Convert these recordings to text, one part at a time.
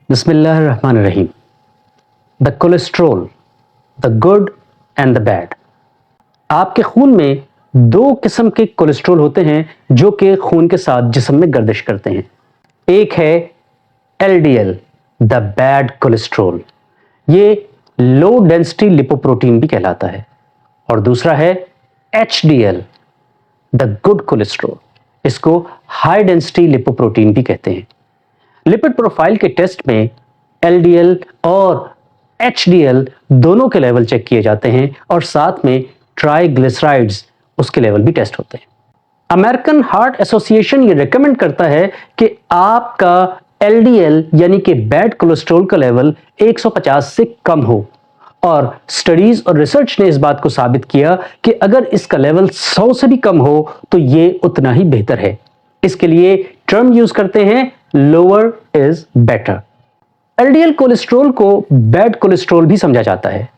बिस्मिल्लाहिर्रहमानिर्रहीम। The cholesterol, the good and the bad. आपके खून में दो किस्म के कोलेस्ट्रोल होते हैं जो कि खून के साथ जिस्म में गर्दिश करते हैं। एक है एलडीएल, द बैड कोलेस्ट्रोल, ये लो डेंसिटी लिपोप्रोटीन भी कहलाता है, और दूसरा है एचडीएल, द गुड कोलेस्ट्रोल, इसको हाई डेंसिटी लिपोप्रोटीन भी कहते हैं। लिपिड प्रोफाइल के टेस्ट में एलडीएल और एचडीएल दोनों के लेवल चेक किए जाते हैं और साथ में ट्राइग्लिसराइड्स उसके लेवल भी टेस्ट होते हैं। अमेरिकन हार्ट एसोसिएशन ये रेकमेंड करता है कि आपका एलडीएल यानी कि बैड कोलेस्ट्रॉल का लेवल 150 से कम हो, और स्टडीज और रिसर्च ने इस बात को साबित किया कि अगर इसका लेवल 100 से भी कम हो तो ये उतना ही बेहतर है। इसके लिए टर्म यूज करते हैं lower is better. LDL cholesterol को बैड कोलेस्ट्रॉल भी समझा जाता है।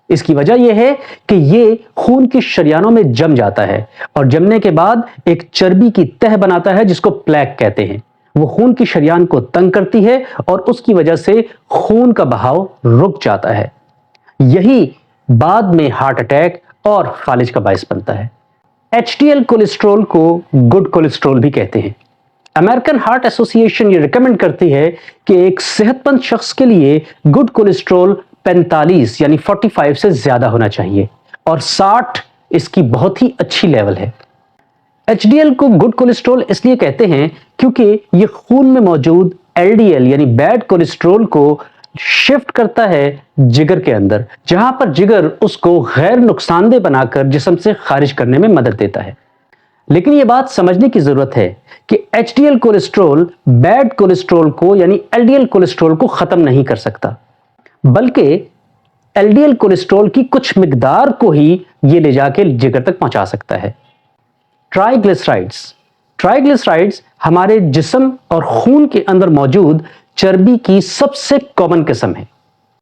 इसकी वजह यह है कि ये खून की शरियानों में जम जाता है और जमने के बाद एक चर्बी की तह बनाता है जिसको प्लेक कहते हैं। वो खून की शरियान को तंग करती है और उसकी वजह से खून का बहाव रुक जाता है। यही बाद में हार्ट अटैक और फालिज का बायस बनता है। एचडीएल कोलेस्ट्रॉल को गुड कोलेस्ट्रॉल भी कहते हैं। अमेरिकन हार्ट एसोसिएशन ये रिकमेंड करती है कि एक सेहतमंद शख्स के लिए गुड कोलेस्ट्रॉल 45 यानी 45 से ज्यादा होना चाहिए और 60 इसकी बहुत ही अच्छी लेवल है। एचडीएल को गुड कोलेस्ट्रॉल इसलिए कहते हैं क्योंकि ये खून में मौजूद एलडीएल यानी बैड कोलेस्ट्रॉल को शिफ्ट करता है जिगर के अंदर, जहां पर जिगर उसको गैर नुकसानदेह बनाकर जिस्म से खारिज करने में मदद देता है। लेकिन यह बात समझने की जरूरत है कि एचडीएल कोलेस्ट्रॉल बैड कोलेस्ट्रॉल को यानी एलडीएल कोलेस्ट्रॉल को खत्म नहीं कर सकता, बल्कि एलडीएल कोलेस्ट्रॉल की कुछ मिकदार को ही यह ले जाके जिगर तक पहुंचा सकता है। ट्राइग्लिसराइड्स हमारे जिस्म और खून के अंदर मौजूद चर्बी की सबसे कॉमन किस्म है।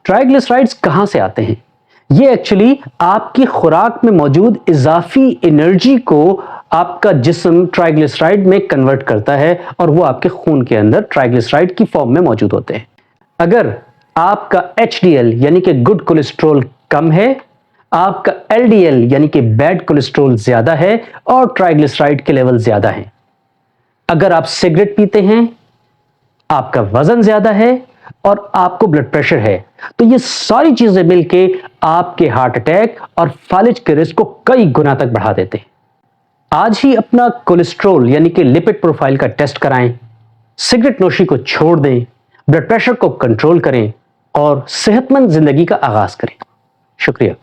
ट्राइग्लिसराइड्स कहां से आते हैं? ये एक्चुअली आपकी खुराक में मौजूद इजाफी एनर्जी को आपका जिस्म ट्राइग्लिसराइड में कन्वर्ट करता है और वो आपके खून के अंदर ट्राइग्लिसराइड की फॉर्म में मौजूद होते हैं। अगर आपका एचडीएल यानी कि गुड कोलेस्ट्रॉल कम है, आपका एलडीएल यानी कि बैड कोलेस्ट्रॉल ज्यादा है और ट्राइग्लिसराइड के लेवल ज्यादा हैं। अगर आप सिगरेट पीते हैं, आपका वजन ज्यादा है और आपको ब्लड प्रेशर है, तो ये सारी चीजें मिलके आपके हार्ट अटैक और फालिज के रिस्क को कई गुना तक बढ़ा देते हैं। आज ही अपना कोलेस्ट्रॉल यानी कि लिपिड प्रोफाइल का टेस्ट कराएं, सिगरेट नोशी को छोड़ दें, ब्लड प्रेशर को कंट्रोल करें और सेहतमंद जिंदगी का आगाज करें। शुक्रिया।